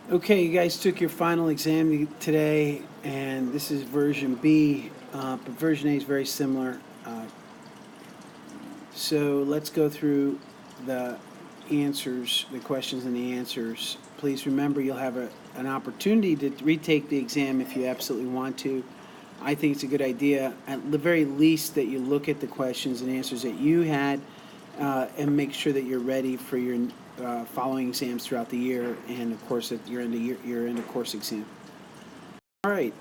Okay, you guys took your final exam today, and this is version B, but version A is very similar. So let's go through the answers, the questions and the answers. Please remember you'll have an opportunity to retake the exam if you absolutely want to. I think it's a good idea, at the very least, that you look at the questions and answers that you had and make sure that you're ready for your following exams throughout the year, and of course at your end of course exam. All right,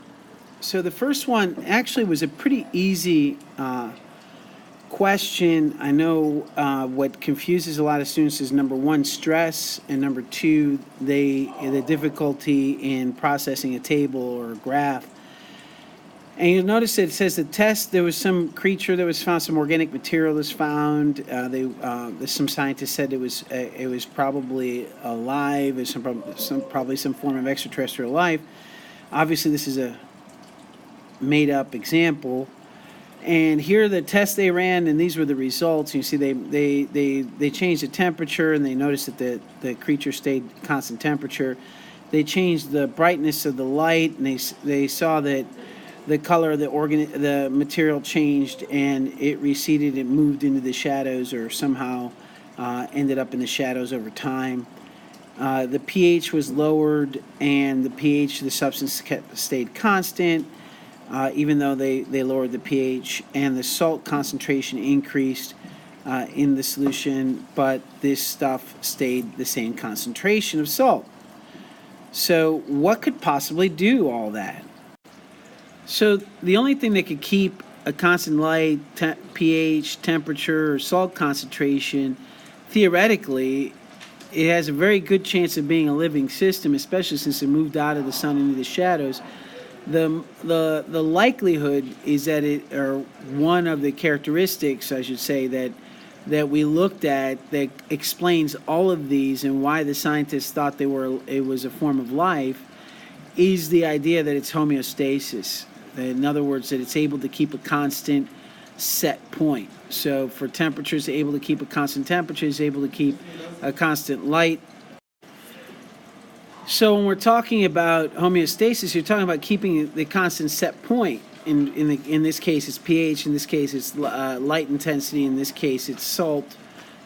so the first one actually was a pretty easy question. I know what confuses a lot of students is number one, stress, and number two, the difficulty in processing a table or a graph. And you'll notice that it says the test, there was some creature that was found, some organic material was found. Some scientists said it was probably alive, it was probably some form of extraterrestrial life. Obviously, this is a made-up example. And here are the tests they ran, and these were the results. You see, they changed the temperature, and they noticed that the creature stayed constant temperature. They changed the brightness of the light, and they saw that the color of the material changed, and it receded. It moved into the shadows, or somehow ended up in the shadows over time. The pH was lowered, and the pH of the substance stayed constant, even though they lowered the pH, and the salt concentration increased in the solution, but this stuff stayed the same concentration of salt. So what could possibly do all that? So the only thing that could keep a constant light, pH, temperature, or salt concentration, theoretically, it has a very good chance of being a living system, especially since it moved out of the sun into the shadows. The likelihood is that or one of the characteristics, I should say, that we looked at that explains all of these and why the scientists thought it was a form of life, is the idea that it's homeostasis. In other words, that it's able to keep a constant set point. So for temperatures, it's able to keep a constant temperature, it's able to keep a constant light. So when we're talking about homeostasis, you're talking about keeping the constant set point. In this case, it's pH. In this case, it's light intensity. In this case, it's salt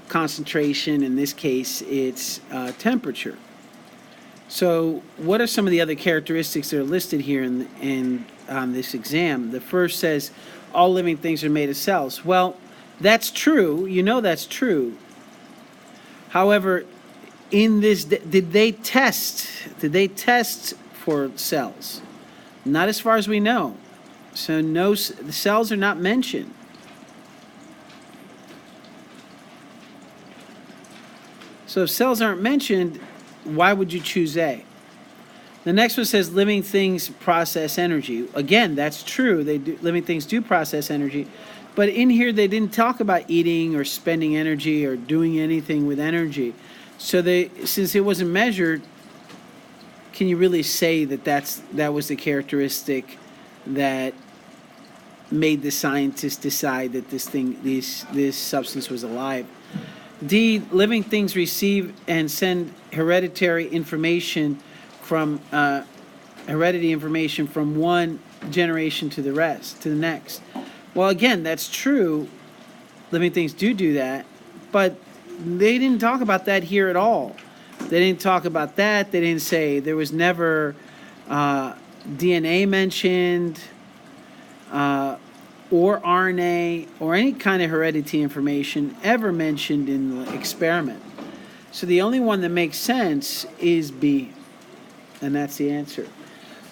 concentration. In this case, it's temperature. So what are some of the other characteristics that are listed here in this exam? The first says all living things are made of cells. Well, that's true. You know that's true. However, in this, did they test for cells? Not as far as we know. So no, the cells are not mentioned. So if cells aren't mentioned, why would you choose A? The next one says living things process energy. Again, that's true. Living things do process energy. But in here, they didn't talk about eating or spending energy or doing anything with energy. So since it wasn't measured, can you really say that was the characteristic that made the scientists decide that this substance was alive? D, living things receive and send hereditary information from one generation to the next. Well, again, that's true. Living things do that, but they didn't talk about that here at all. They didn't talk about that. They didn't say there was never DNA mentioned, or RNA, or any kind of heredity information ever mentioned in the experiment. So the only one that makes sense is B, and that's the answer.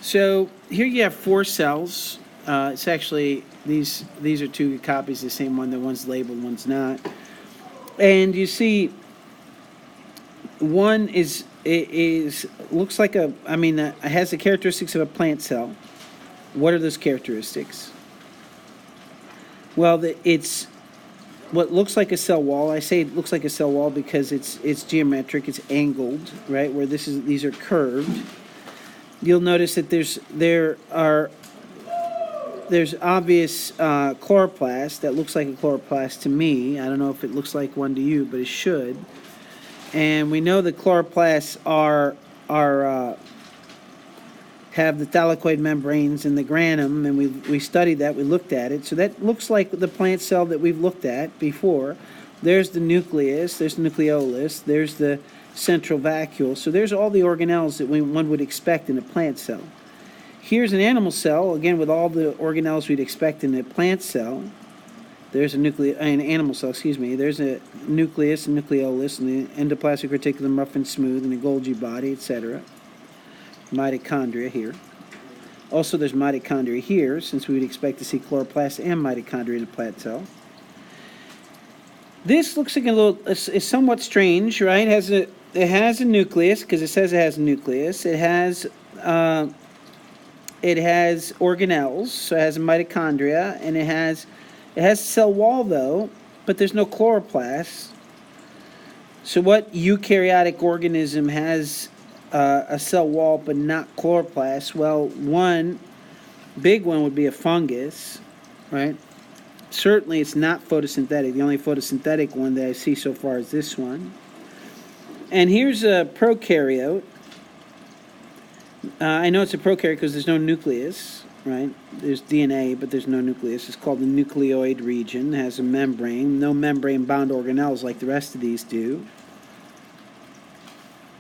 So here you have 4 cells. It's actually, these are 2 copies of the same one. The one's labeled, one's not. And you see, one looks like it has the characteristics of a plant cell. What are those characteristics? Well, it's what looks like a cell wall. I say it looks like a cell wall because it's geometric, it's angled, right? Where these are curved. You'll notice that there's obvious chloroplast that looks like a chloroplast to me. I don't know if it looks like one to you, but it should. And we know that chloroplasts have the thylakoid membranes and the granum, and we studied that, we looked at it. So that looks like the plant cell that we've looked at before. There's the nucleus, there's the nucleolus, there's the central vacuole. So there's all the organelles that one would expect in a plant cell. Here's an animal cell, again, with all the organelles we'd expect in a plant cell. There's an animal cell, excuse me. There's a nucleus, a nucleolus, and the endoplasmic reticulum rough and smooth, and a Golgi body, etc. Mitochondria here. Also, there's mitochondria here, since we would expect to see chloroplast and mitochondria in a plant cell. This looks like it's somewhat strange, right? It has a nucleus, because it says it has a nucleus. It has organelles, so it has a mitochondria, and it has a cell wall, though, but there's no chloroplast. So what eukaryotic organism has a cell wall but not chloroplast? Well, one big one would be a fungus, right? Certainly it's not photosynthetic. The only photosynthetic one that I see so far is this one. And here's a prokaryote. I know it's a prokaryote because there's no nucleus, right? There's DNA, but there's no nucleus. It's called the nucleoid region. It has a membrane. No membrane-bound organelles like the rest of these do.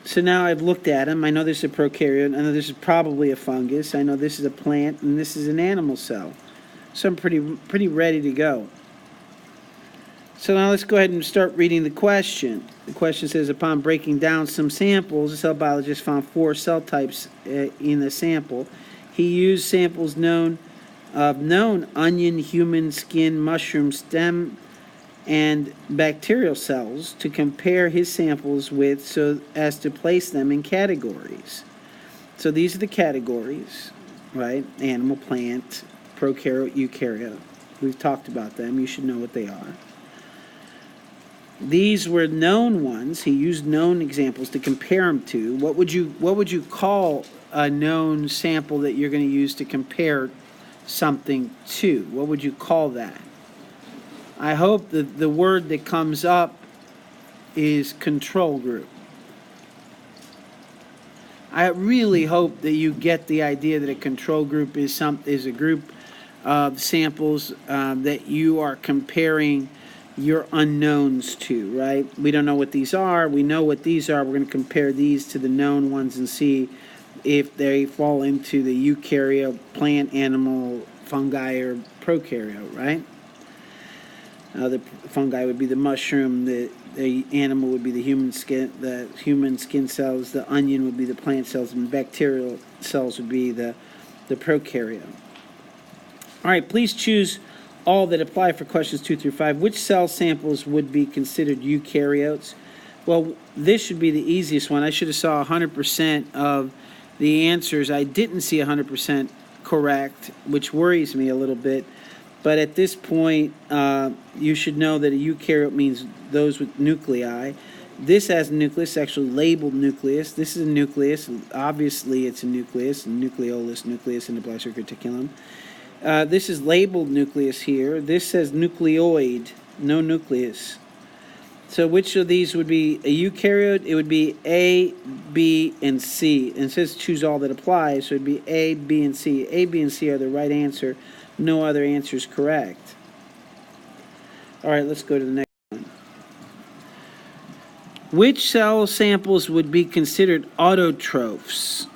So now I've looked at them. I know this is a prokaryote. I know this is probably a fungus. I know this is a plant, and this is an animal cell. So I'm pretty ready to go. So now let's go ahead and start reading the question. The question says, upon breaking down some samples, the cell biologist found 4 cell types in the sample. He used samples known onion, human, skin, mushroom, stem, and bacterial cells to compare his samples with, so as to place them in categories. So these are the categories, right? Animal, plant, prokaryote, eukaryote. We've talked about them. You should know what they are. These were known ones. He used known examples to compare them to. What would you call a known sample that you're going to use to compare something to? What would you call that? I hope that the word that comes up is control group. I really hope that you get the idea that a control group is a group of samples that you are comparing your unknowns to, right? We don't know what these are. We know what these are. We're going to compare these to the known ones and see if they fall into the eukaryote, plant, animal, fungi, or prokaryote, right? The fungi would be the mushroom, the animal would be the human skin cells, the onion would be the plant cells, and bacterial cells would be the prokaryote. All right, please choose all that apply for questions 2 through 5. Which cell samples would be considered eukaryotes? Well, this should be the easiest one. I should have saw 100% of the answers. I didn't see 100% correct, which worries me a little bit. But at this point, you should know that a eukaryote means those with nuclei. This has a nucleus, actually labeled nucleus. This is a nucleus. Obviously, it's a nucleus, nucleolus, nucleus, endoplasmic reticulum. This is labeled nucleus here. This says nucleoid, no nucleus. So which of these would be a eukaryote? It would be A, B, and C. And it says choose all that apply, so it would be A, B, and C. A, B, and C are the right answer. No other answer is correct. All right, let's go to the next one. Which cell samples would be considered autotrophs?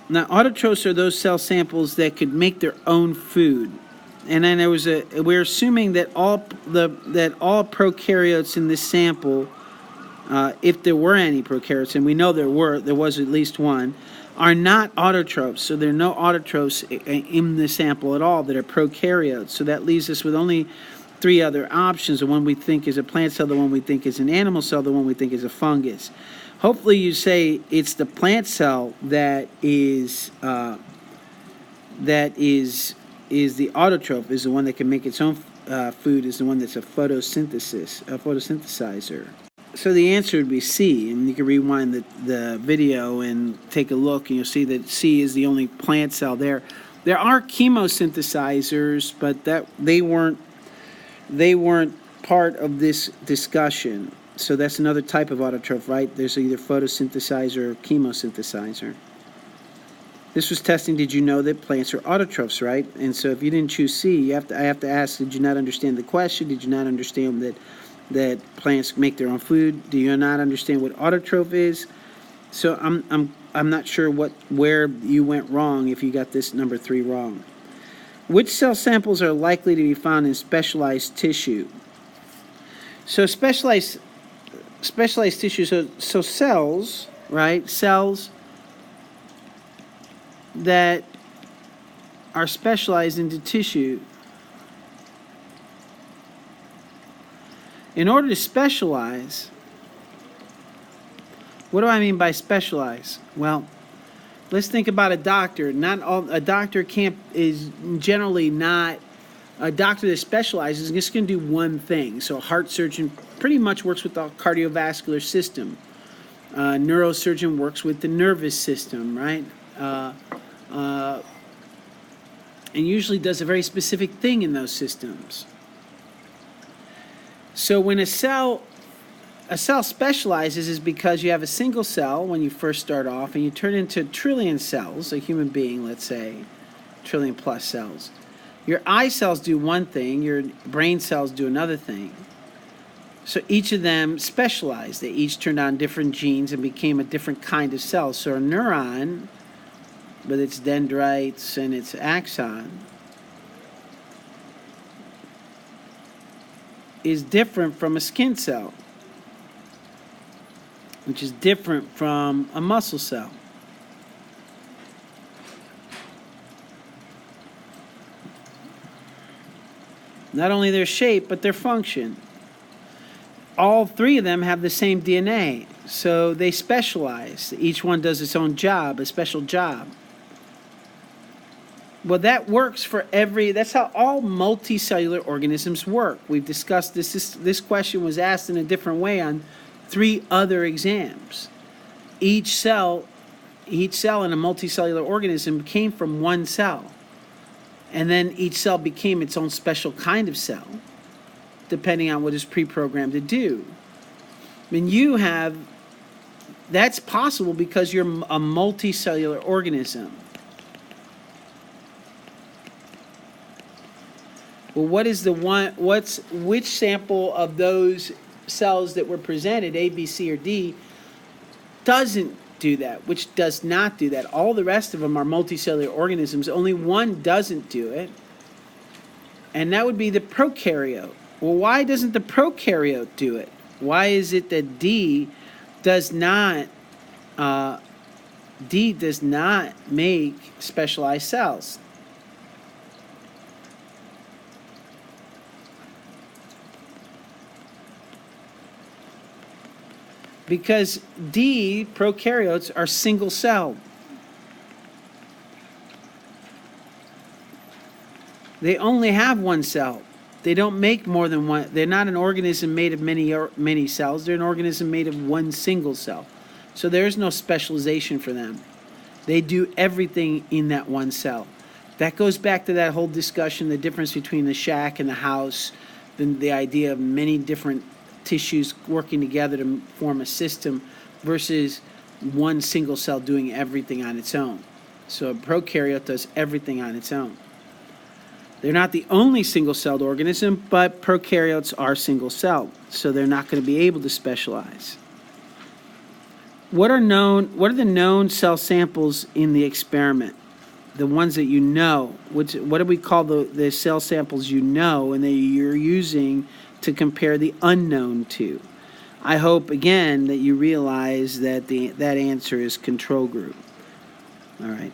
Now, autotrophs are those cell samples that could make their own food. And then we're assuming that all prokaryotes in this sample, if there were any prokaryotes, and we know there was at least one, are not autotrophs. So there are no autotrophs in the sample at all that are prokaryotes. So that leaves us with only 3 other options. The one we think is a plant cell, the one we think is an animal cell, the one we think is a fungus. Hopefully you say it's the plant cell that is the autotroph, is the one that can make its own food, is the one that's a photosynthesizer. So the answer would be C, and you can rewind the video and take a look, and you'll see that C is the only plant cell there. There are chemosynthesizers, but they weren't part of this discussion. So that's another type of autotroph, right? There's either photosynthesizer or chemosynthesizer. This was testing, did you know that plants are autotrophs, right? And so if you didn't choose C, I have to ask, did you not understand the question? Did you not understand that plants make their own food? Do you not understand what autotroph is? So I'm not sure where you went wrong if you got this number 3 wrong. Which cell samples are likely to be found in specialized tissue? So specialized tissue, so cells, right? Cells that are specialized into tissue. In order to specialize, what do I mean by specialize? Well, let's think about a doctor. A doctor is generally not a doctor that specializes is just going to do one thing. So a heart surgeon pretty much works with the cardiovascular system. A neurosurgeon works with the nervous system, right? And usually does a very specific thing in those systems. So when a cell specializes is because you have a single cell when you first start off and you turn into a trillion cells, a human being, let's say, trillion plus cells. Your eye cells do one thing, your brain cells do another thing. So each of them specialized. They each turned on different genes and became a different kind of cell. So a neuron, with its dendrites and its axon, is different from a skin cell, which is different from a muscle cell. Not only their shape, but their function. All 3 of them have the same DNA, so they specialize. Each one does its own job, a special job. Well, that works for that's how all multicellular organisms work. We've discussed this. This question was asked in a different way on 3 other exams. Each cell in a multicellular organism came from one cell. And then each cell became its own special kind of cell, depending on what it's pre-programmed to do. I mean, that's possible because you're a multicellular organism. Well, which sample of those cells that were presented, A, B, C, or D, doesn't do that, which does not do that? All the rest of them are multicellular organisms. Only one doesn't do it, and that would be the prokaryote. Well, why doesn't the prokaryote do it? Why is it that D does not make specialized cells? Because D, prokaryotes, are single-celled. They only have one cell. They don't make more than one. They're not an organism made of many cells. They're an organism made of one single cell. So there is no specialization for them. They do everything in that one cell. That goes back to that whole discussion, the difference between the shack and the house, the idea of many different tissues working together to form a system versus one single cell doing everything on its own. So a prokaryote does everything on its own. They're not the only single-celled organism, but prokaryotes are single-celled, so they're not going to be able to specialize. What are the known cell samples in the experiment? The ones that you know. What do we call the cell samples you know and that you're using to compare the unknown to? I hope, again, that you realize that that answer is control group. All right.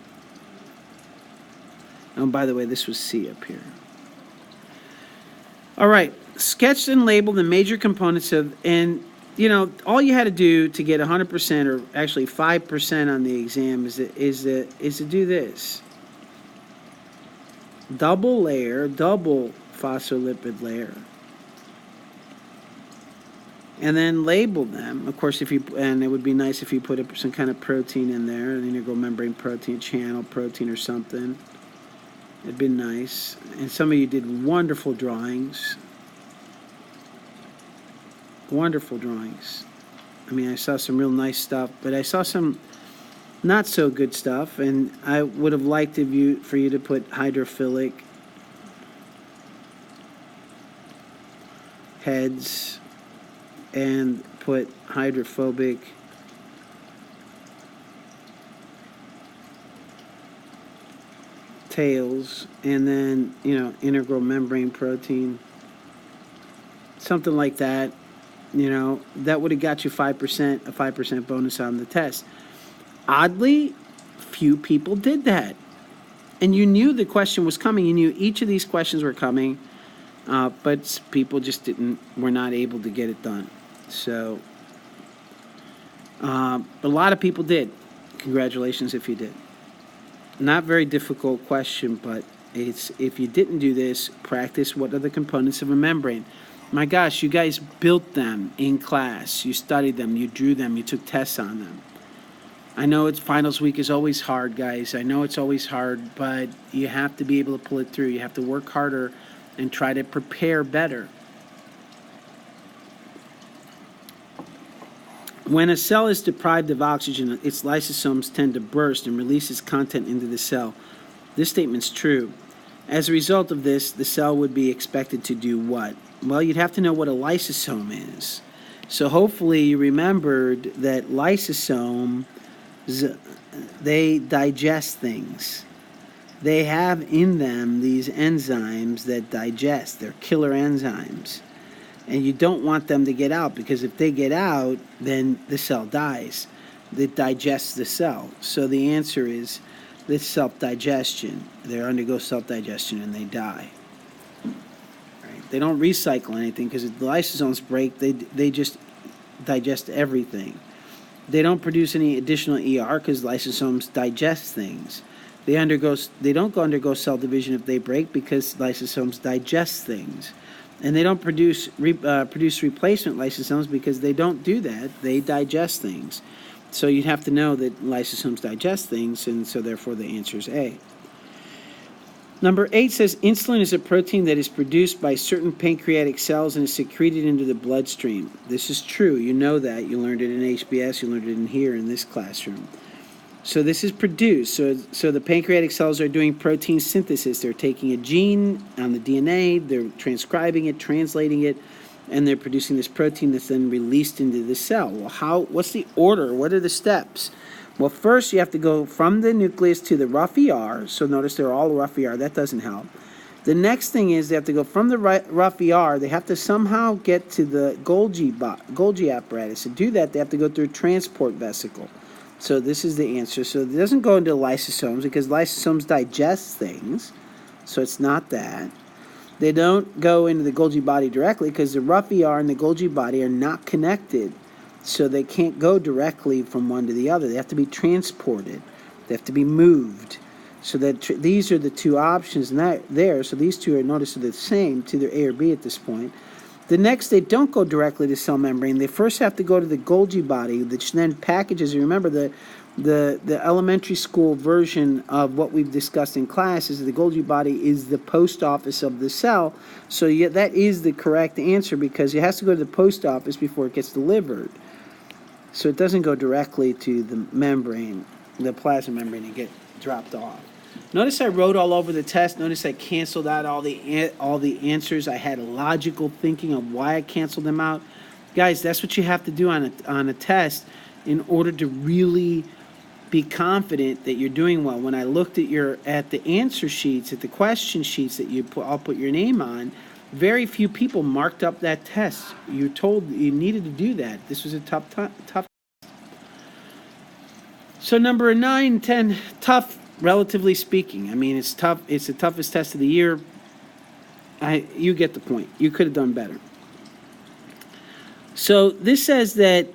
Oh, by the way, this was C up here. All right. Sketch and label the major components of, and, all you had to do to get 100% or actually 5% on the exam is to do this. Double phospholipid layer. And then label them. Of course, and it would be nice if you put some kind of protein in there, an integral membrane protein, channel protein or something. It'd been nice. And some of you did wonderful drawings. Wonderful drawings. I mean, I saw some real nice stuff, but I saw some not so good stuff, and I would have liked for you to put hydrophilic heads and put hydrophobic tails, and then, integral membrane protein, something like that. That would have got you 5%, a 5% bonus on the test. Oddly, few people did that. And you knew the question was coming. You knew each of these questions were coming, but people just were not able to get it done. So, a lot of people did. Congratulations if you did. Not very difficult question, but if you didn't do this, practice what are the components of a membrane. My gosh, you guys built them in class. You studied them, you drew them, you took tests on them. I know finals week is always hard, guys. I know it's always hard, but you have to be able to pull it through. You have to work harder and try to prepare better. When a cell is deprived of oxygen, its lysosomes tend to burst and release its content into the cell. This statement's true. As a result of this, the cell would be expected to do what? Well, you'd have to know what a lysosome is. So hopefully you remembered that lysosomes, they digest things. They have in them these enzymes that digest. They're killer enzymes. And you don't want them to get out, because if they get out, then the cell dies. It digests the cell. So the answer is this self-digestion. They undergo self-digestion and they die. Right? They don't recycle anything, because if the lysosomes break, they just digest everything. They don't produce any additional ER because lysosomes digest things. They don't undergo cell division if they break, because lysosomes digest things. And they don't produce replacement lysosomes, because they don't do that. They digest things. So you'd have to know that lysosomes digest things, and so therefore the answer is A. Number 8 says insulin is a protein that is produced by certain pancreatic cells and is secreted into the bloodstream. This is true. You know that. You learned it in HBS. You learned it in here in this classroom. So this is produced. So the pancreatic cells are doing protein synthesis. They're taking a gene on the DNA, they're transcribing it, translating it, and they're producing this protein that's then released into the cell. Well, what's the order? What are the steps? Well, first you have to go from the nucleus to the rough ER. So notice they're all rough ER. That doesn't help. The next thing is they have to go from the rough ER. They have to somehow get to the Golgi apparatus. To do that, they have to go through a transport vesicle. So this is the answer. So it doesn't go into lysosomes, because lysosomes digest things. So it's not that. They don't go into the Golgi body directly, because the rough ER and the Golgi body are not connected. So they can't go directly from one to the other. They have to be transported. They have to be moved. So that these are the two options there. So these two are, notice, are the same. It's either A or B at this point. The next, they don't go directly to cell membrane. They first have to go to the Golgi body, which then packages. You remember the elementary school version of what we've discussed in class is the Golgi body is the post office of the cell. So yeah, that is the correct answer, because it has to go to the post office before it gets delivered. So it doesn't go directly to the membrane, the plasma membrane, and get dropped off. Notice I wrote all over the test. Notice I canceled out all the answers. I had logical thinking of why I canceled them out. Guys, that's what you have to do on a test in order to really be confident that you're doing well. When I looked at the answer sheets, at the question sheets that I'll put your name on, very few people marked up that test. You're told you needed to do that. This was a tough. So number 9, 10, tough. Relatively speaking, I mean, it's tough. It's the toughest test of the year. You get the point. You could have done better. So this says that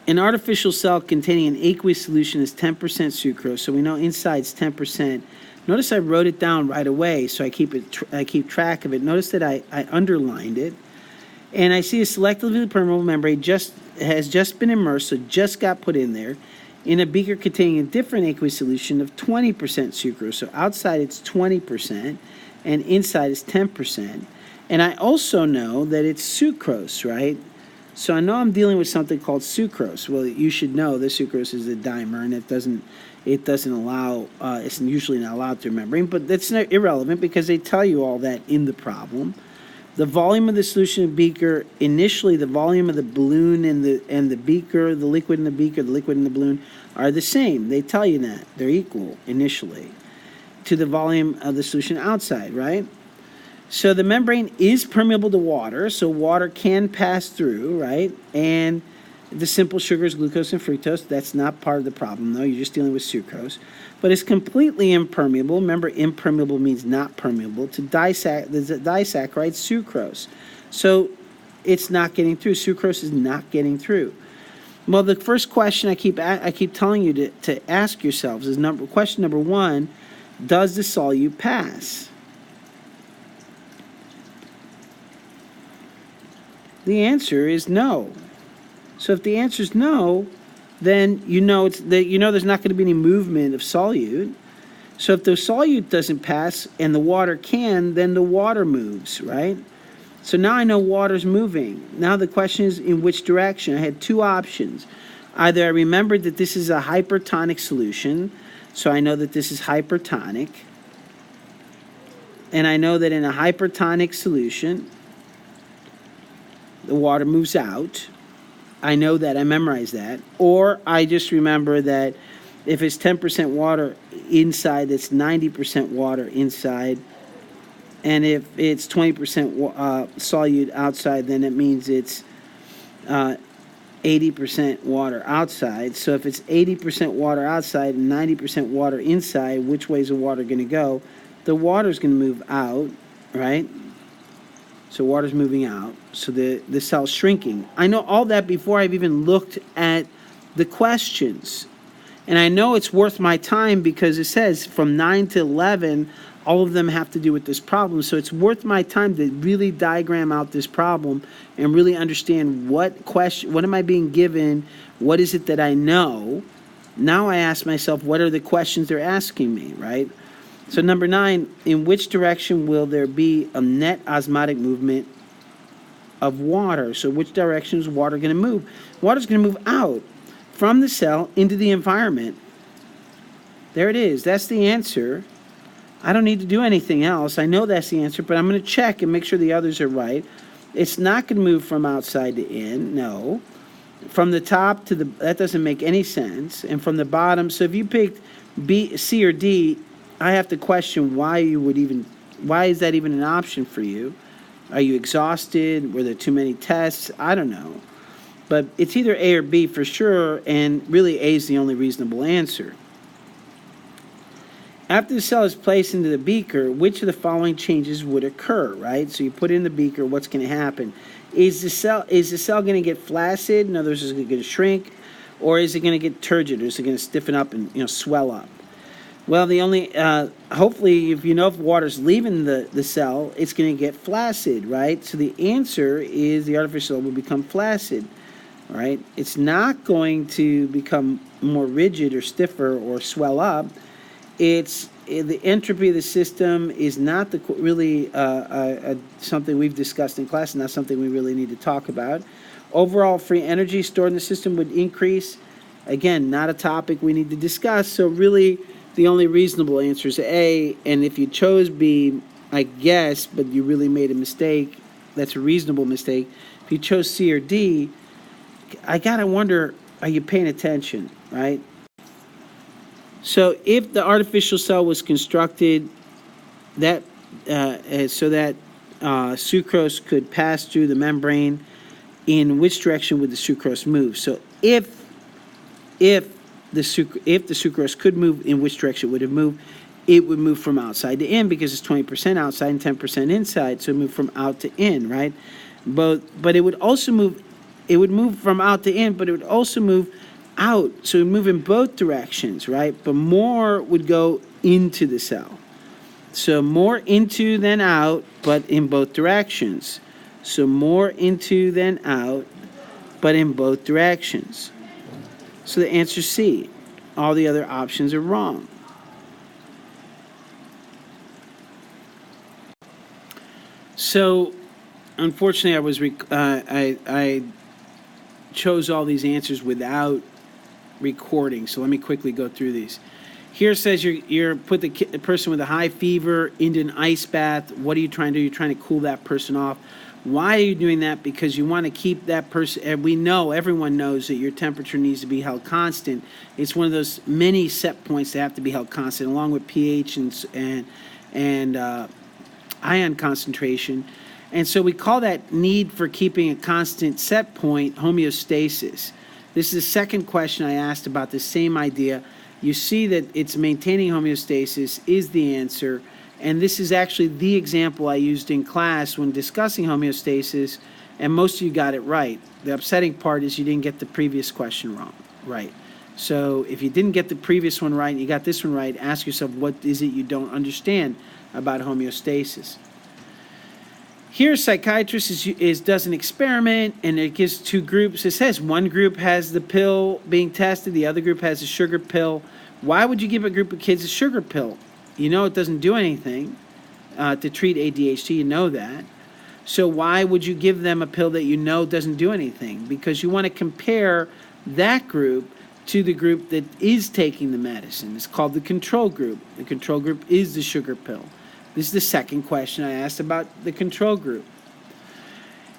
an artificial cell containing an aqueous solution is 10% sucrose. So we know inside's 10%. Notice I wrote it down right away, so I keep track of it. Notice that I underlined it, and I see a selectively permeable membrane has just been immersed, so just got put in there, in a beaker containing a different aqueous solution of 20% sucrose. So outside it's 20% and inside is 10%. And I also know that it's sucrose, right? So I know I'm dealing with something called sucrose. Well, you should know the sucrose is a dimer, and it doesn't allow, it's usually not allowed through membrane, but that's not irrelevant because they tell you all that in the problem. The volume of the solution in the beaker, initially the volume of the balloon and the beaker, the liquid in the beaker, the liquid in the balloon are the same. They tell you that. They're equal initially to the volume of the solution outside, right? So the membrane is permeable to water, so water can pass through, right? And the simple sugars, glucose and fructose, that's not part of the problem, though. You're just dealing with sucrose. But it's completely impermeable. Remember, impermeable means not permeable to the disaccharide sucrose. So it's not getting through. Sucrose is not getting through. Well, the first question I keep telling you to ask yourselves is question number one, does the solute pass? The answer is no. So if the answer is no, then you know there's not going to be any movement of solute. So if the solute doesn't pass and the water can, then the water moves, right? So now I know water's moving. Now the question is in which direction? I had two options. Either I remembered that this is a hypertonic solution, so I know that this is hypertonic. And I know that in a hypertonic solution, the water moves out. I know that, I memorized that. Or I just remember that if it's 10% water inside, it's 90% water inside. And if it's 20% solute outside, then it means it's 80% water outside. So if it's 80% water outside and 90% water inside, which way is the water going to go? The water's going to move out, right? So water's moving out. So the cell's shrinking. I know all that before I've even looked at the questions. And I know it's worth my time because it says from 9 to 11, all of them have to do with this problem. So it's worth my time to really diagram out this problem and really understand what am I being given? What is it that I know? Now I ask myself, what are the questions they're asking me, right? So number 9, in which direction will there be a net osmotic movement of water? So which direction is water going to move? Water's going to move out from the cell into the environment. There it is. That's the answer. I don't need to do anything else. I know that's the answer, but I'm going to check and make sure the others are right. It's not going to move from outside to in. No. From the top to that doesn't make any sense. And from the bottom, so if you picked B, C, or D, I have to question why is that even an option for you? Are you exhausted? Were there too many tests? I don't know. But it's either A or B for sure, and really A is the only reasonable answer. After the cell is placed into the beaker, which of the following changes would occur, right? So you put in the beaker, what's going to happen? Is the cell going to get flaccid? In other words, is it going to shrink? Or is it going to get turgid? Or is it going to stiffen up and swell up? Well, hopefully, if water's leaving the cell, it's going to get flaccid, right? So the answer is the artificial cell will become flaccid, right? It's not going to become more rigid or stiffer or swell up. It's the entropy of the system is not something we've discussed in class, not something we really need to talk about. Overall free energy stored in the system would increase. Again, not a topic we need to discuss. So really, the only reasonable answer is A, and if you chose B, I guess, but you really made a mistake, that's a reasonable mistake. If you chose C or D, I gotta wonder, are you paying attention, right? So if the artificial cell was constructed so that sucrose could pass through the membrane, in which direction would the sucrose move? So if the sucrose could move, in which direction would it move? It would move from outside to in because it's 20% outside and 10% inside, so it would move from out to in, right? But it would also move. It would move from out to in, but it would also move out, so it would move in both directions, right? But more would go into the cell. So more into than out, but in both directions. So more into than out, but in both directions. So the answer is C. All the other options are wrong. So, unfortunately, chose all these answers without recording, so let me quickly go through these. Here it says you're put the person with a high fever into an ice bath. What are you trying to do? You're trying to cool that person off. Why are you doing that? Because you want to keep that person, and we know, everyone knows that your temperature needs to be held constant. It's one of those many set points that have to be held constant, along with pH and ion concentration. And so we call that need for keeping a constant set point homeostasis. This is the second question I asked about the same idea. You see that it's maintaining homeostasis is the answer. And this is actually the example I used in class when discussing homeostasis, and most of you got it right. The upsetting part is you didn't get the previous question wrong, right? So if you didn't get the previous one right and you got this one right, ask yourself, what is it you don't understand about homeostasis? Here, a psychiatrist does an experiment, and it gives two groups. It says one group has the pill being tested, the other group has a sugar pill. Why would you give a group of kids a sugar pill? You know it doesn't do anything to treat ADHD, you know that. So why would you give them a pill that you know doesn't do anything? Because you want to compare that group to the group that is taking the medicine. It's called the control group. The control group is the sugar pill. This is the second question I asked about the control group.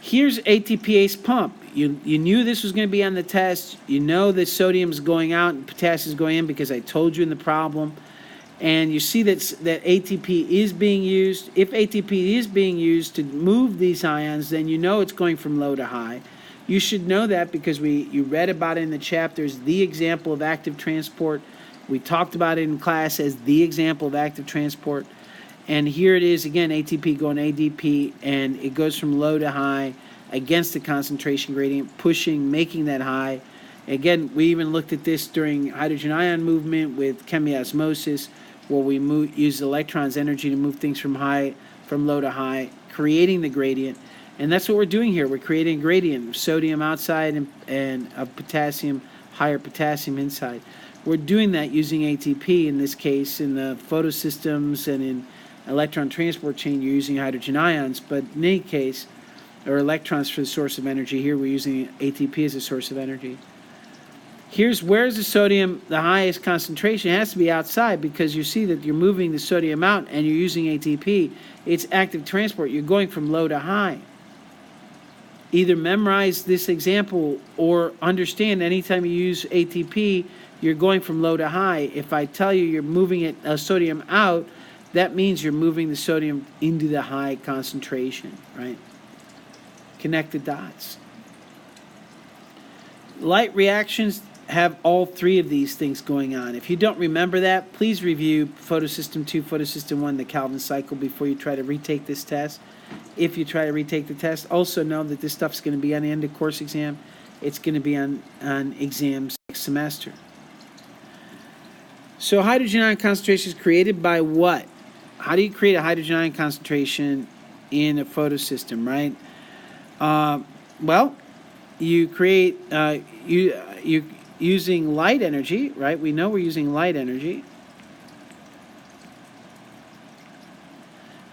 Here's Atpase Pump. You knew this was going to be on the test. You know that sodium is going out and potassium is going in because I told you in the problem. And you see that ATP is being used. If ATP is being used to move these ions, then you know it's going from low to high. You should know that because you read about it in the chapters, the example of active transport. We talked about it in class as the example of active transport. And here it is again, ATP going ADP, and it goes from low to high against the concentration gradient, pushing, making that high. Again, we even looked at this during hydrogen ion movement with chemiosmosis, where we use electrons' energy to move things from low to high, creating the gradient. And that's what we're doing here. We're creating a gradient of sodium outside and of potassium, higher potassium inside. We're doing that using ATP in this case in the photosystems and in electron transport chain. You're using hydrogen ions, but in any case, or electrons for the source of energy. Here we're using ATP as a source of energy. Where's the sodium, the highest concentration? It has to be outside because you see that you're moving the sodium out and you're using ATP. It's active transport. You're going from low to high. Either memorize this example or understand anytime you use ATP, you're going from low to high. If I tell you you're moving sodium out, that means you're moving the sodium into the high concentration, right? Connect the dots. Light reactions have all three of these things going on. If you don't remember that, please review Photosystem 2, Photosystem 1, the Calvin cycle before you try to retake this test. If you try to retake the test, also know that this stuff's going to be on the end of course exam. It's going to be on exams next semester. So hydrogen ion concentration is created by what? How do you create a hydrogen ion concentration in a photosystem, right? Well, you create you using light energy, right? We know we're using light energy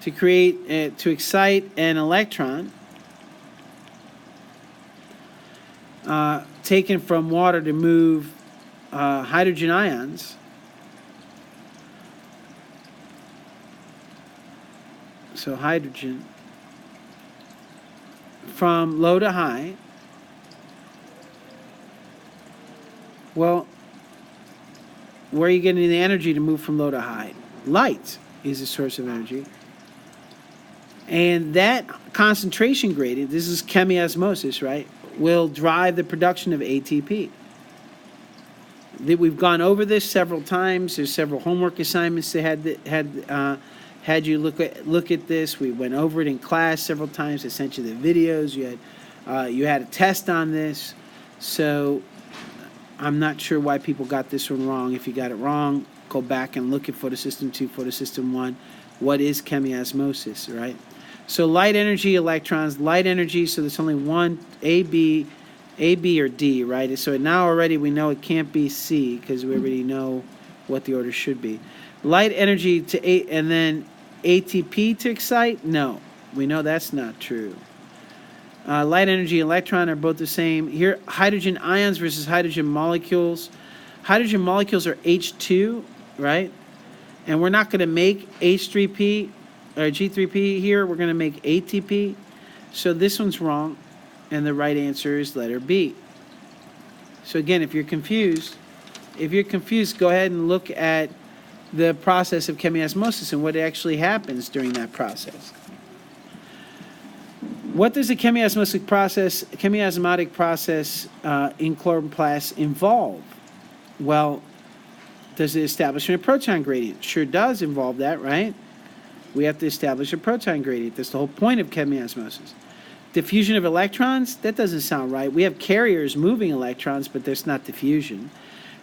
to create to excite an electron taken from water to move hydrogen ions. So hydrogen from low to high. Well, where are you getting the energy to move from low to high? Light is a source of energy. And that concentration gradient, this is chemiosmosis, right, will drive the production of ATP. We've gone over this several times. There's several homework assignments that had you look at this. We went over it in class several times. I sent you the videos. You had a test on this. So I'm not sure why people got this one wrong. If you got it wrong, go back and look at Photosystem 2, Photosystem 1. What is chemiosmosis, right? So light energy, electrons, light energy, so there's only one, A, B, or D, right? So now already we know it can't be C because we already know what the order should be. Light energy and then ATP to excite? No, we know that's not true. Light energy and electron are both the same. Here, hydrogen ions versus hydrogen molecules. Hydrogen molecules are H2, right? And we're not going to make H3P or G3P here. We're going to make ATP. So this one's wrong. And the right answer is letter B. So again, if you're confused, go ahead and look at the process of chemiosmosis and what actually happens during that process. What does the chemiosmotic process in chloroplast involve? Well, does it establish a proton gradient? Sure does involve that, right? We have to establish a proton gradient. That's the whole point of chemiosmosis. Diffusion of electrons? That doesn't sound right. We have carriers moving electrons, but there's not diffusion.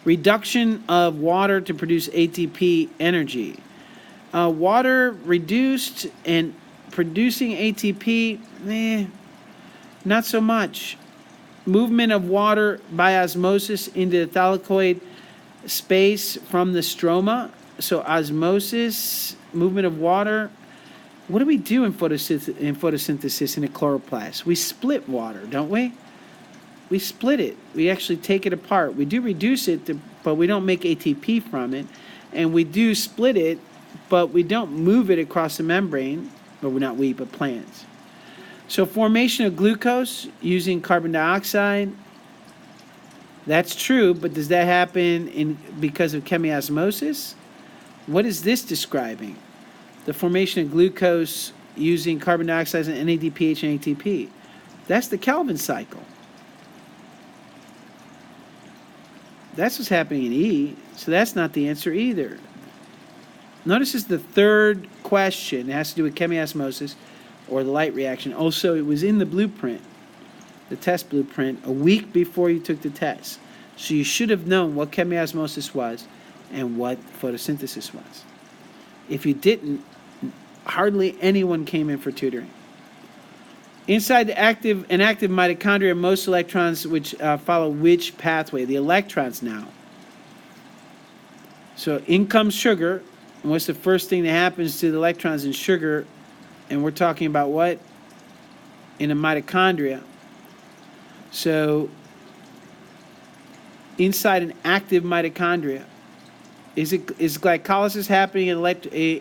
Reduction of water to produce ATP energy. Water reduced and producing ATP, not so much. Movement of water by osmosis into the thylakoid space from the stroma. So osmosis, movement of water. What do we do in photosynthesis in a chloroplast? We split water, don't we? We split it. We actually take it apart. We do reduce it, but we don't make ATP from it. And we do split it, but we don't move it across the membrane. But we're not we, but plants. So formation of glucose using carbon dioxide. That's true, but does that happen because of chemiosmosis? What is this describing? The formation of glucose using carbon dioxide and NADPH and ATP. That's the Calvin cycle. That's what's happening in E, so that's not the answer either. Notice this is the third question. It has to do with chemiosmosis or the light reaction. Also, it was in the blueprint, the test blueprint, a week before you took the test. So you should have known what chemiosmosis was and what photosynthesis was. If you didn't, hardly anyone came in for tutoring. Inside an active mitochondria, most electrons which follow which pathway? The electrons now. So in comes sugar. And what's the first thing that happens to the electrons in sugar? And we're talking about what? In a mitochondria. So inside an active mitochondria, is glycolysis happening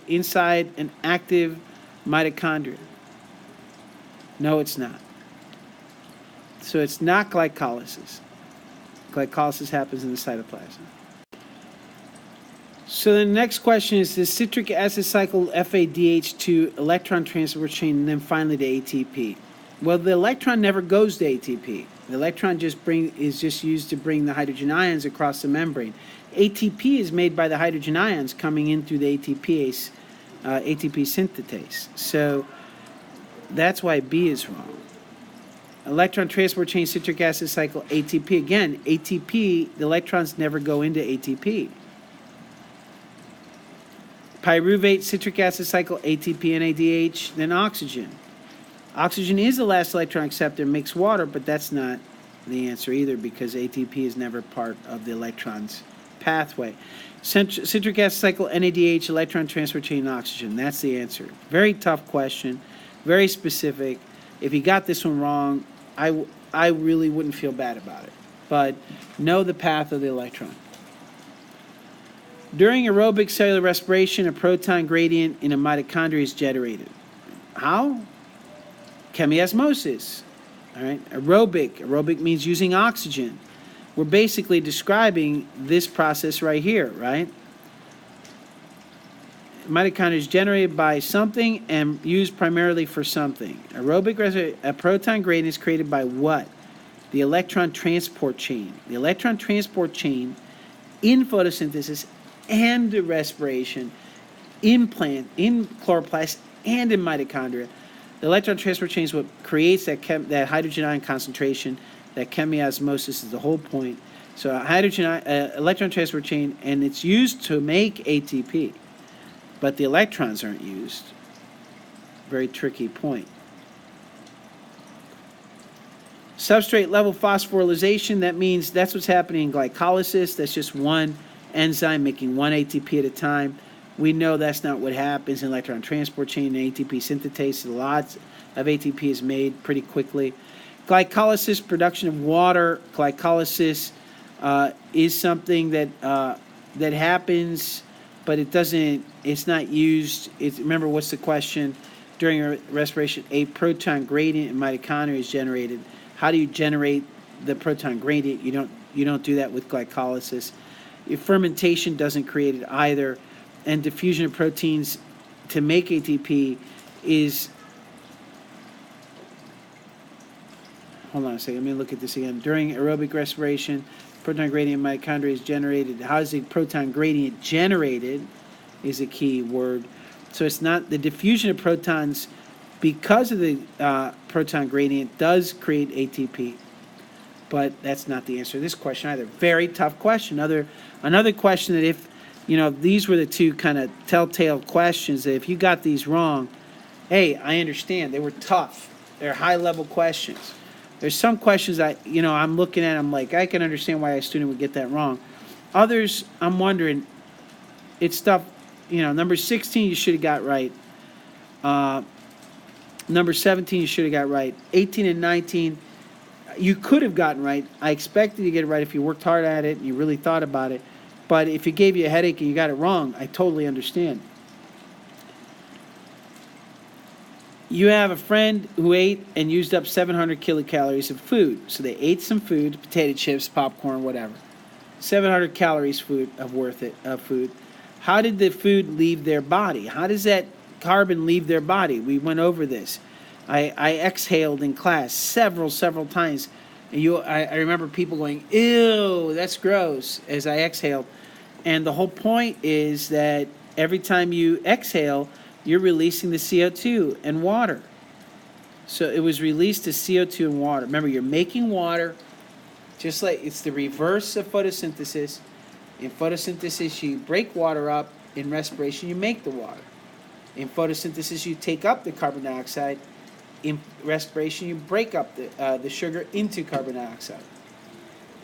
inside an active mitochondria? No, it's not. So it's not glycolysis. Glycolysis happens in the cytoplasm. So the next question is the citric acid cycle FADH2 electron transport chain and then finally to ATP. Well, the electron never goes to ATP. The electron is just used to bring the hydrogen ions across the membrane. ATP is made by the hydrogen ions coming in through the ATP synthetase. So that's why B is wrong. Electron transport chain citric acid cycle ATP. Again, ATP, the electrons never go into ATP. Pyruvate citric acid cycle ATP NADH, then oxygen. Oxygen is the last electron acceptor, makes water, but that's not the answer either because ATP is never part of the electron's pathway. Citric acid cycle NADH, electron transfer chain, oxygen. That's the answer. Very tough question, very specific. If you got this one wrong, I really wouldn't feel bad about it. But know the path of the electron. During aerobic cellular respiration, a proton gradient in a mitochondria is generated. How? Chemiosmosis. All right. Aerobic means using oxygen. We're basically describing this process right here, right? Mitochondria is generated by something and used primarily for something. A proton gradient is created by what? The electron transport chain. The electron transport chain in photosynthesis and respiration, in chloroplast, and in mitochondria. The electron transport chain is what creates that hydrogen ion concentration. That chemiosmosis is the whole point. So electron transport chain, and it's used to make ATP, but the electrons aren't used. Very tricky point. Substrate-level phosphorylation, that means that's what's happening in glycolysis. That's just one enzyme making one ATP at a time. We know that's not what happens in electron transport chain and ATP synthetase. of ATP is made pretty quickly. Glycolysis, production of water. Glycolysis is something that that happens, but it's not used. Remember, what's the question? During respiration, a proton gradient in mitochondria is generated. How do you generate the proton gradient? You don't do that with glycolysis. Your fermentation doesn't create it either, and diffusion of proteins to make ATP is. Hold on a second. Let me look at this again. During aerobic respiration, proton gradient in mitochondria is generated. How is the proton gradient generated? Is a key word. So it's not the diffusion of protons because of the proton gradient does create ATP, but that's not the answer to this question either. Very tough question. Another question that if, these were the two kind of telltale questions that if you got these wrong, hey, I understand. They were tough. They're high-level questions. There's some questions I'm looking at, I'm like, I can understand why a student would get that wrong. Others, I'm wondering, it's stuff. Number 16 you should have got right. Number 17 you should have got right. 18 and 19 you could have gotten right. I expected you to get it right if you worked hard at it and you really thought about it. But if it gave you a headache and you got it wrong, I totally understand. You have a friend who ate and used up 700 kilocalories of food. So they ate some food, potato chips, popcorn, whatever. 700 calories food. How did the food leave their body? How does that carbon leave their body? We went over this. I exhaled in class several times. And I remember people going, ew, that's gross, as I exhaled. And the whole point is that every time you exhale, you're releasing the CO2 and water. So it was released as CO2 and water. Remember, you're making water, just like it's the reverse of photosynthesis. In photosynthesis, you break water up. In respiration, you make the water. In photosynthesis, you take up the carbon dioxide. In respiration, you break up the sugar into carbon dioxide.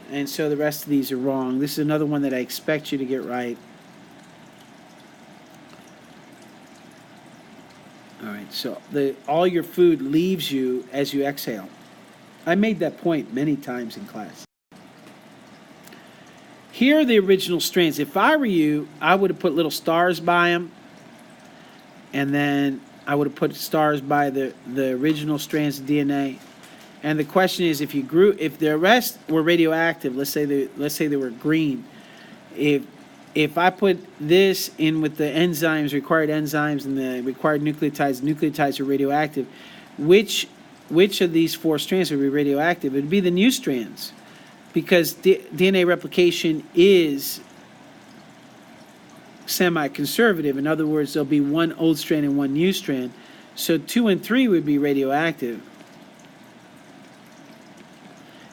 And so the rest of these are wrong. This is another one that I expect you to get right. All right, so all your food leaves you as you exhale. I made that point many times in class. Here are the original strands. If I were you, I would have put little stars by them, and then I would have put stars by the original strands of DNA. And the question is, if the rest were radioactive, let's say they were green, if I put this in with the required enzymes and the required nucleotides are radioactive, which of these four strands would be radioactive? It would be the new strands, because DNA replication is semi-conservative. In other words, there'll be one old strand and one new strand. So 2 and 3 would be radioactive.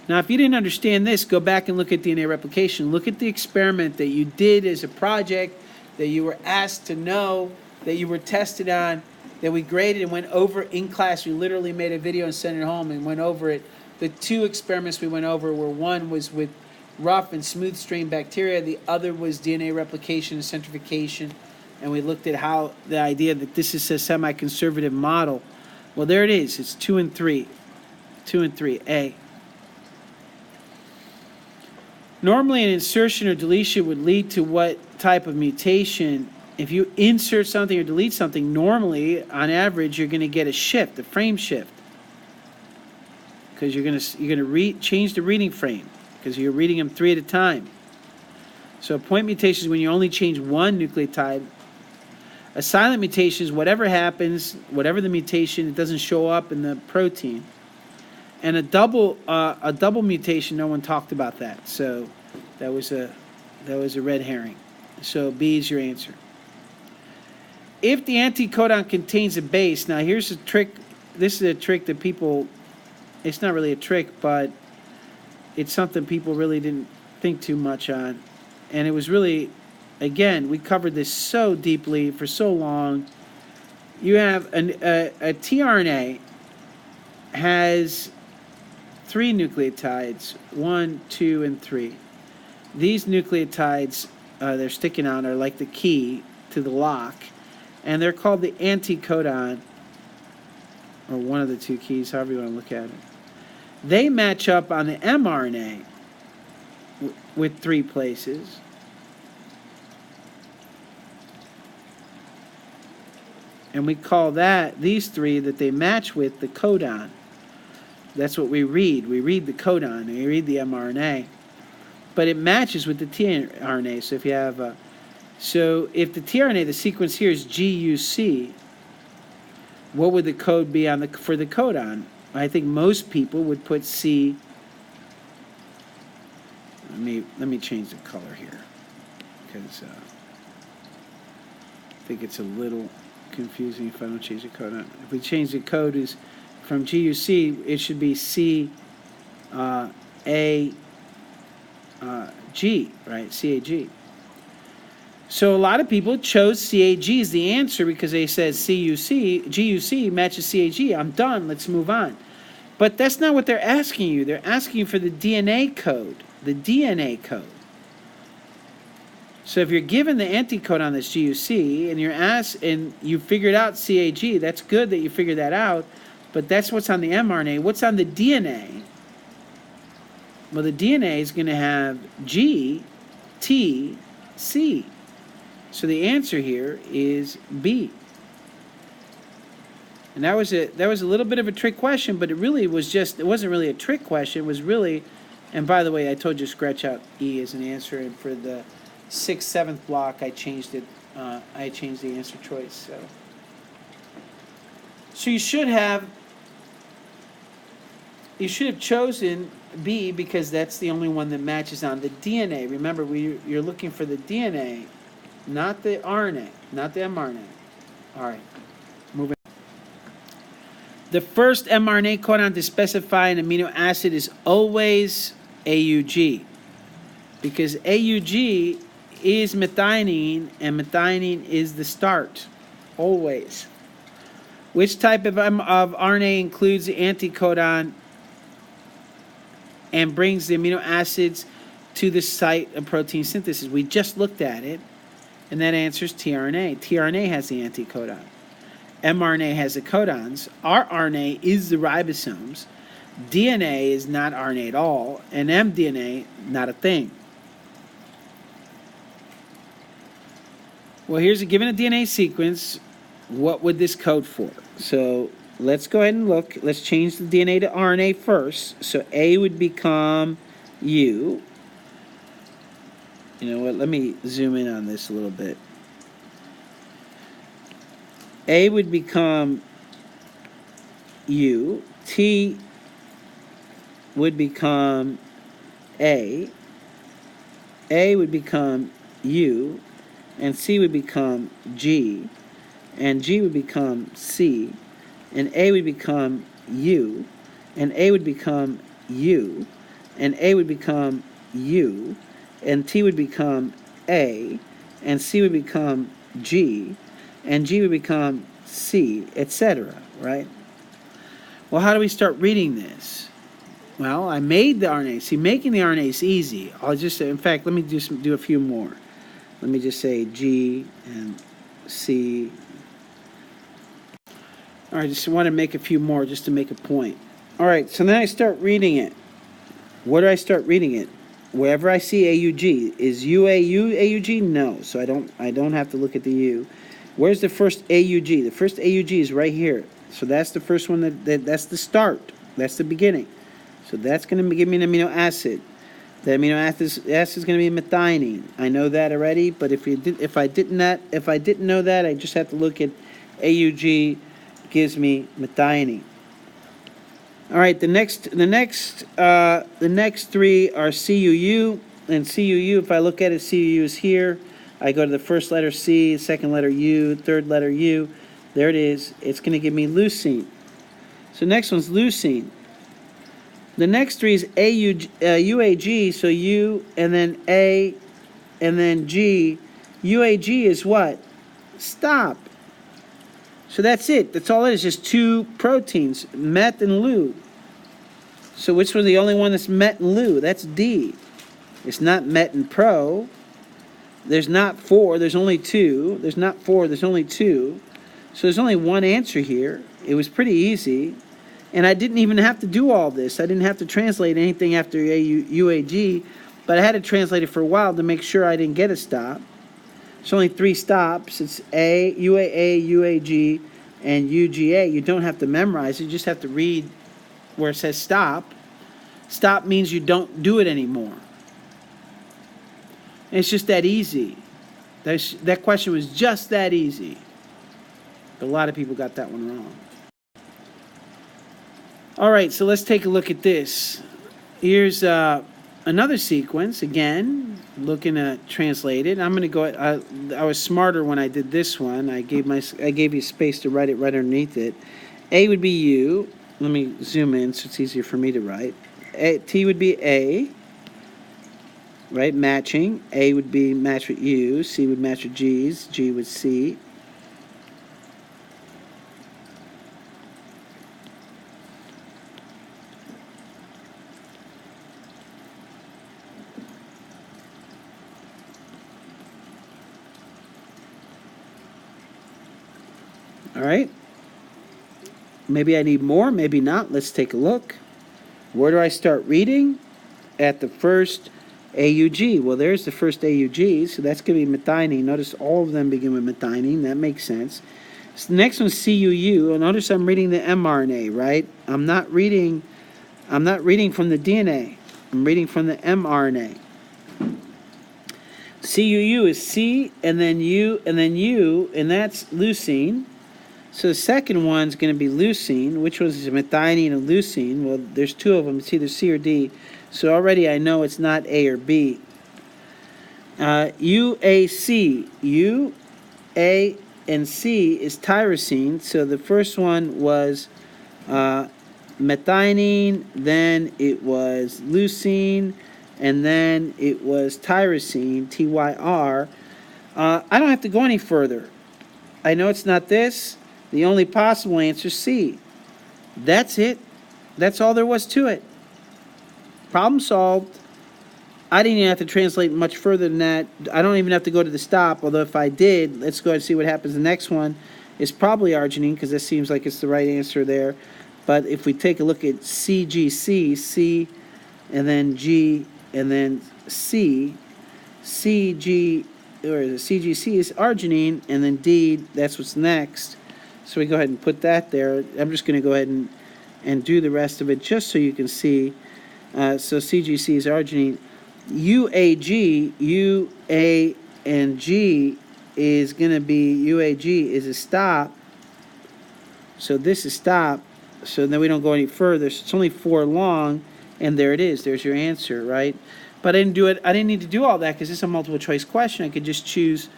Now, if you didn't understand this, go back and look at DNA replication. Look at the experiment that you did as a project, that you were asked to know, that you were tested on, that we graded and went over in class. We literally made a video and sent it home and went over it. The two experiments we went over were, one was with rough and smooth strain bacteria. The other was DNA replication and centrifugation. And we looked at how the idea that this is a semi-conservative model. Well, there it is. It's 2 and 3. 2 and 3, A. Normally, an insertion or deletion would lead to what type of mutation? If you insert something or delete something, normally, on average, you're going to get a shift, a frame shift, because you're going to change the reading frame, because you're reading them 3 at a time. So point mutation is when you only change one nucleotide. A silent mutation is whatever happens, whatever the mutation, it doesn't show up in the protein. And a double mutation, no one talked about that. So that was a red herring. So B is your answer. If the anticodon contains a base, now here's a trick. This is a trick that people, it's not really a trick, but it's something people really didn't think too much on. And it was really, again, we covered this so deeply for so long. You have a tRNA has 3 nucleotides, 1, 2, and 3. These nucleotides they're sticking out are like the key to the lock, and they're called the anticodon. or one of the two keys, however you want to look at it. They match up on the mRNA with 3 places. And we call these 3 that they match with, the codon. That's what we read. We read the codon, and we read the mRNA. But it matches with the tRNA. So if you have so if the tRNA, the sequence here is GUC, what would the code be on for the codon? I think most people would put C. Let me change the color here, because I think it's a little confusing if I don't change the code. If we change the code is from GUC, it should be C A G, right? CAG. So a lot of people chose CAG as the answer because they said GUC matches CAG. I'm done. Let's move on. But that's not what they're asking you. They're asking you for the DNA code. The DNA code. So if you're given the anticodon that's GUC and you're asked and you figured out CAG, that's good that you figured that out. But that's what's on the mRNA. What's on the DNA? Well, the DNA is going to have G, T, C. So the answer here is B. And that was a little bit of a trick question, but it wasn't really a trick question. It was really, and by the way, I told you scratch out E as an answer, and for the 6th, 7th block, I changed it. I changed the answer choice. So you should have chosen B because that's the only one that matches on the DNA. Remember, you're looking for the DNA, not the RNA, not the mRNA. All right, moving. The first mRNA codon to specify an amino acid is always AUG, because AUG is methionine, and methionine is the start, always. Which type of RNA includes the anticodon and brings the amino acids to the site of protein synthesis? We just looked at it, and that answer is tRNA. tRNA has the anticodon. mRNA has the codons. rRNA is the ribosomes. DNA is not RNA at all, and mDNA, not a thing. Well, here's given a DNA sequence. What would this code for? So let's go ahead and look. Let's change the DNA to RNA first. So A would become U. You know what? Let me zoom in on this a little bit. A would become U. T would become A. A would become U. And C would become G. And G would become C. And A would become U. And A would become U. And A would become U. And T would become A. And C would become G. And G would become C, etc., right? Well, how do we start reading this? Well, I made the RNA. See, making the RNA is easy. I'll just, in fact, let me just do a few more. Let me just say G and C. All right, I just want to make a few more just to make a point. All right, so then I start reading it. Where do I start reading it? Wherever I see AUG. Is UAU AUG? No, so I don't have to look at the U. Where's the first AUG? The first AUG is right here. So that's the first one that's the start. That's the beginning. So that's going to give me an amino acid. The amino acid is going to be methionine. I know that already, but if I didn't know that, I just have to look at AUG. Gives me methionine. All right, the next 3 are CUU, and CUU. If I look at it, CUU is here. I go to the first letter C, second letter U, third letter U. There it is. It's going to give me leucine. So next one's leucine. The next 3 is UAG, so U and then A and then G. UAG is what? Stop. So that's it. That's all it is, just 2 proteins, met and leu. So which one's the only one that's met and leu? That's D. It's not met and pro. There's not 4, there's only 2. There's not 4, there's only 2. So there's only one answer here. It was pretty easy. And I didn't even have to do all this. I didn't have to translate anything after UAG, but I had to translate it for a while to make sure I didn't get a stop. There's only 3 stops. It's UAA, UAG, and UGA. You don't have to memorize it. You just have to read where it says stop. Stop means you don't do it anymore. And it's just that easy. That question was just that easy. But a lot of people got that one wrong. All right, so let's take a look at this. Here's another sequence. Again, looking at translated. I'm going to go. I was smarter when I did this one. I gave you space to write it right underneath it. A would be U. Let me zoom in so it's easier for me to write. T would be A. Right, matching. A would be matched with U. C would match with G's. G with C. All right. Maybe I need more, maybe not. Let's take a look. Where do I start reading? At the first AUG. Well, there's the first AUG, so that's going to be methionine. Notice all of them begin with methionine. That makes sense. So the next one's CUU. Notice I'm reading the mRNA, right? I'm not reading from the DNA. I'm reading from the mRNA. CUU is C, and then U, and then U, and that's leucine. So the second one's going to be leucine. Which one is methionine and leucine? Well, there's 2 of them. It's either C or D. So already I know it's not A or B. UAC. U, A, and C is tyrosine. So the first one was methionine, then it was leucine, and then it was tyrosine, TYR. I don't have to go any further. I know it's not this. The only possible answer is C. That's it. That's all there was to it. Problem solved. I didn't even have to translate much further than that. I don't even have to go to the stop, although if I did, let's go ahead and see what happens. The next one is probably arginine, because this seems like it's the right answer there. But if we take a look at CGC, C, and then G, and then C, CGC is arginine, and then D, that's what's next. So we go ahead and put that there. I'm just going to go ahead and do the rest of it just so you can see. So CGC is arginine. UAG, U, A, and G is going to be, UAG is a stop. So this is stop. So then we don't go any further. So it's only 4 long, and there it is. There's your answer, right? But I didn't do it. I didn't need to do all that because this is a multiple choice question. I could just choose.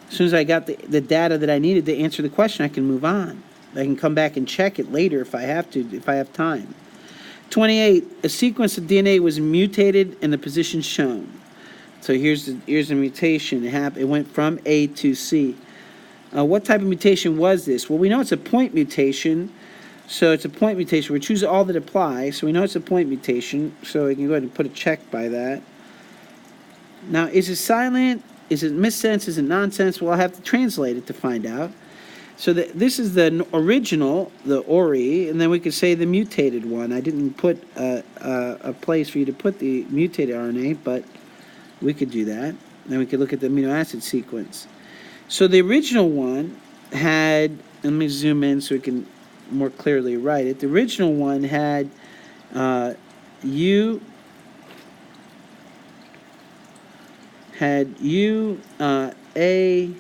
As soon as I got the data that I needed to answer the question, I can move on. I can come back and check it later if I have to, if I have time. 28. A sequence of DNA was mutated in the position shown. So here's the mutation. It went from A to C. What type of mutation was this? Well, we know it's a point mutation. So it's a point mutation. We choose all that apply. So we know it's a point mutation. So we can go ahead and put a check by that. Now, is it silent? Is it missense? Is it nonsense? Well, I'll have to translate it to find out. So this is the original, the ORI, and then we could say the mutated one. I didn't put a place for you to put the mutated RNA, but we could do that. Then we could look at the amino acid sequence. So the original one had, let me zoom in so we can more clearly write it. The original one had U, A,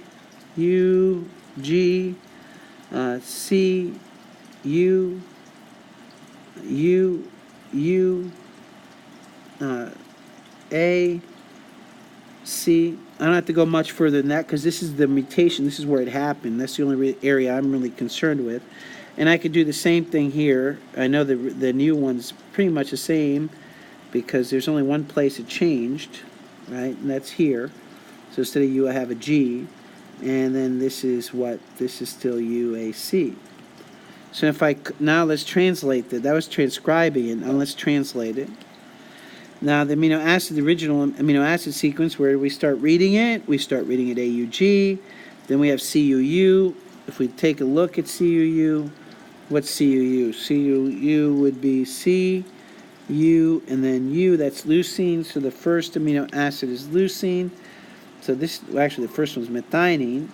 U, G, C, U, A, C. I don't have to go much further than that because this is the mutation. This is where it happened. That's the only area I'm really concerned with. And I could do the same thing here. I know the new one's pretty much the same because there's only one place it changed, right? And that's here. So instead of U, I have a G. And then this is what? This is still UAC. So if now let's translate that. That was transcribing it. Now let's translate it. Now the amino acid, the original amino acid sequence, where do we start reading it? We start reading it AUG. Then we have CUU. if we take a look at CUU, what's CUU? CUU would be C, U, and then U, that's leucine. So the first amino acid is leucine. So this, well, actually the first one's methionine.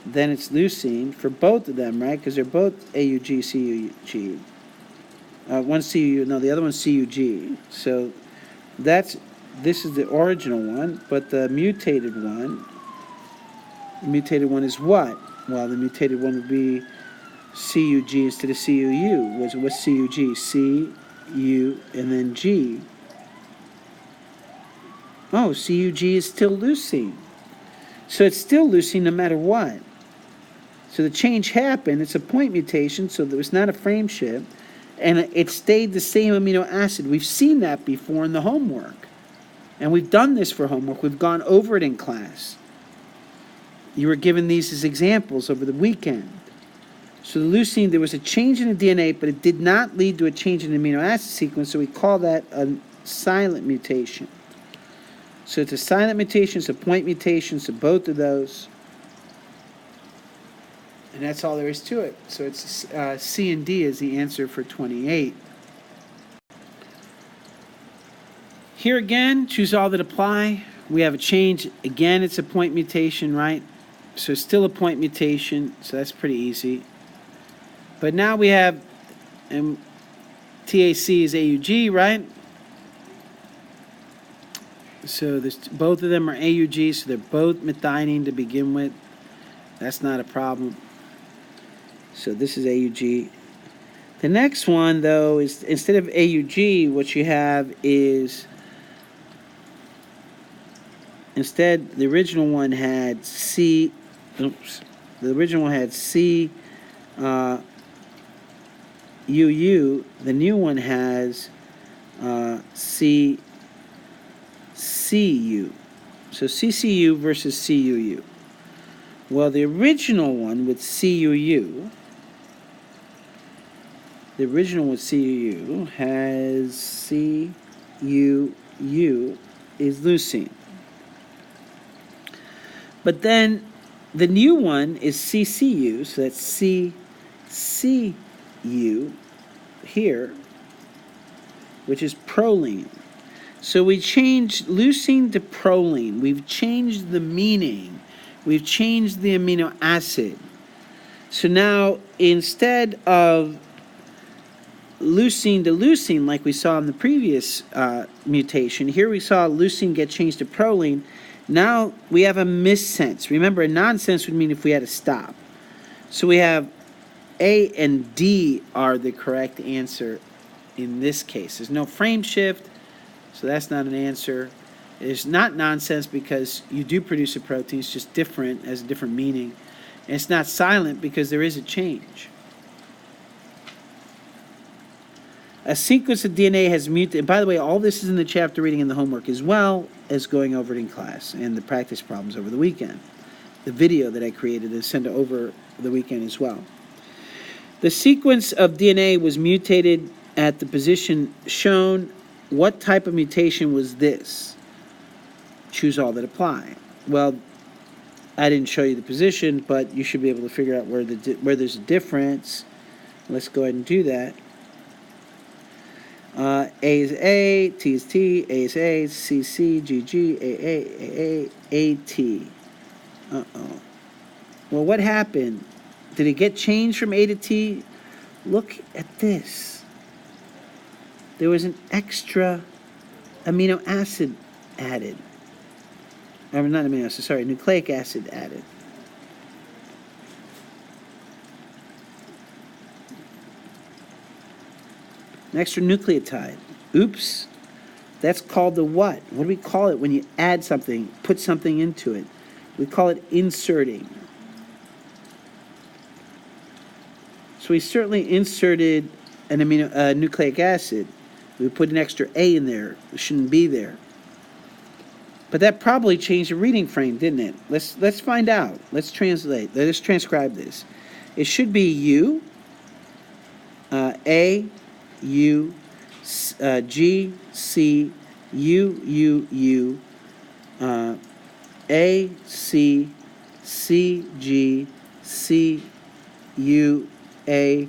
Then it's leucine for both of them, right? Because they're both AUG, CUG. One's CUU, no, the other one's CUG. So this is the original one, but the mutated one is what? Well, the mutated one would be CUG instead of CUU. What's CUG? C, U, and then G. Oh, CUG is still leucine. So it's still leucine no matter what. So the change happened. It's a point mutation, so there was not a frame shift. And it stayed the same amino acid. We've seen that before in the homework. And we've done this for homework. We've gone over it in class. You were given these as examples over the weekend. So the leucine, there was a change in the DNA, but it did not lead to a change in the amino acid sequence, so we call that a silent mutation. So it's a silent mutation, it's a point mutation, so both of those. And that's all there is to it. So it's C and D is the answer for 28. Here again, choose all that apply. We have a change. Again, it's a point mutation, right? So it's still a point mutation, so that's pretty easy. But now we have TAC is AUG, right? So both of them are AUG, so they're both methionine to begin with. That's not a problem. So this is AUG. The next one, though, is instead of AUG, what you have is, instead, the original one had C, oops, the original one had C, UU. The new one has C, CU. So CCU versus CUU. Well, the original one with CUU, has CUU is leucine. But then the new one is CCU, so that's CCU here, which is proline. So we changed leucine to proline. We've changed the meaning. We've changed the amino acid. So now, instead of leucine to leucine, like we saw in the previous mutation, here we saw leucine get changed to proline. Now we have a missense. Remember, a nonsense would mean if we had to stop. So we have A and D are the correct answer in this case. There's no frame shift, so that's not an answer. It's not nonsense because you do produce a protein. It's just different, has a different meaning. And it's not silent because there is a change. A sequence of DNA has mutated. By the way, all this is in the chapter reading in the homework as well as going over it in class and the practice problems over the weekend. The video that I created is sent over the weekend as well. The sequence of DNA was mutated at the position shown. What type of mutation was this? Choose all that apply. Well, I didn't show you the position, but you should be able to figure out where there's a difference. Let's go ahead and do that. A is A, T is T, A is A, C, C, G, G, A, T. Uh-oh. Well, what happened? Did it get changed from A to T? Look at this. There was an extra amino acid added. Or not amino acid, sorry, nucleic acid added. An extra nucleotide. Oops. That's called the what? What do we call it when you add something, put something into it? We call it inserting. So we certainly inserted an nucleic acid. We put an extra A in there. It shouldn't be there. But that probably changed the reading frame, didn't it? Let's find out. Let's translate. Let's transcribe this. It should be U, A, U, G, C, U, A, C, C, G, C, U, A,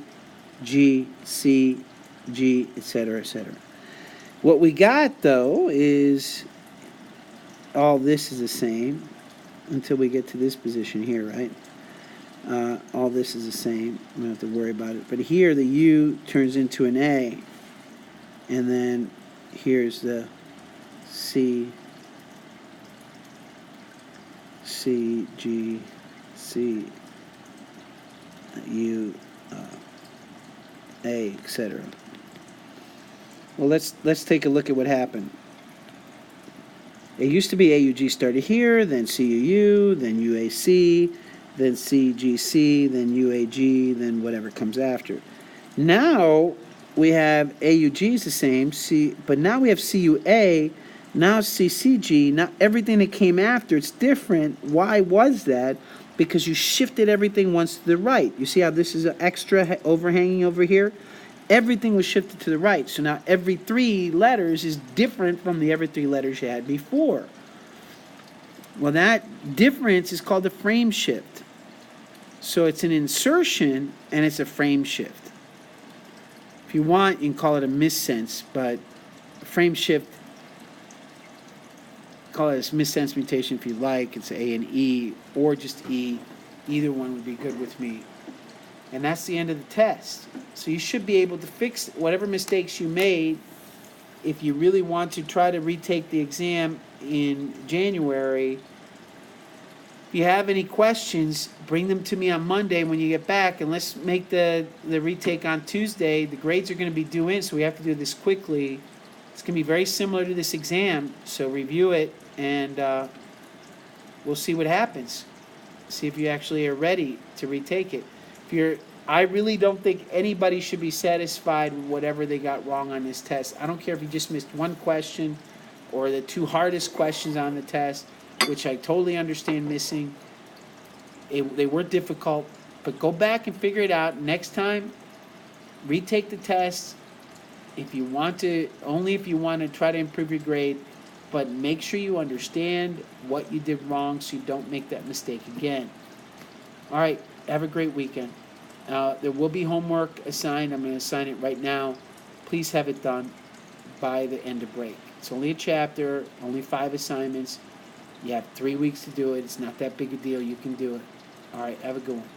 G, C, G, etc., etc. What we got, though, is all this is the same until we get to this position here, right? All this is the same. We don't have to worry about it. But here, the U turns into an A. And then here's the C, C, G, C, U, A, etc. Well, let's take a look at what happened. It used to be AUG started here, then CUU, then UAC, then CGC, then UAG, then whatever comes after. Now we have AUG is the same, but now we have CUA, now CCG, now everything that came after, it's different. Why was that? Because you shifted everything once to the right. You see how this is an extra overhanging over here? Everything was shifted to the right. So now every 3 letters is different from the every 3 letters you had before. Well, that difference is called a frame shift. So it's an insertion and it's a frame shift. If you want, you can call it a missense, but frame shift, call it a missense mutation if you like. It's A and E or just E. Either one would be good with me. And that's the end of the test. So you should be able to fix whatever mistakes you made. If you really want to try to retake the exam in January, if you have any questions, bring them to me on Monday when you get back, and let's make the retake on Tuesday. The grades are going to be due in, so we have to do this quickly. It's going to be very similar to this exam, so review it, and we'll see what happens. See if you actually are ready to retake it. I really don't think anybody should be satisfied with whatever they got wrong on this test. I don't care if you just missed one question or the 2 hardest questions on the test, which I totally understand missing. They were difficult, but go back and figure it out. Next time, retake the test if you want to, only if you want to try to improve your grade, but make sure you understand what you did wrong so you don't make that mistake again. All right. Have a great weekend. There will be homework assigned. I'm going to assign it right now. Please have it done by the end of break. It's only a chapter, only 5 assignments. You have 3 weeks to do it. It's not that big a deal. You can do it. All right, have a good one.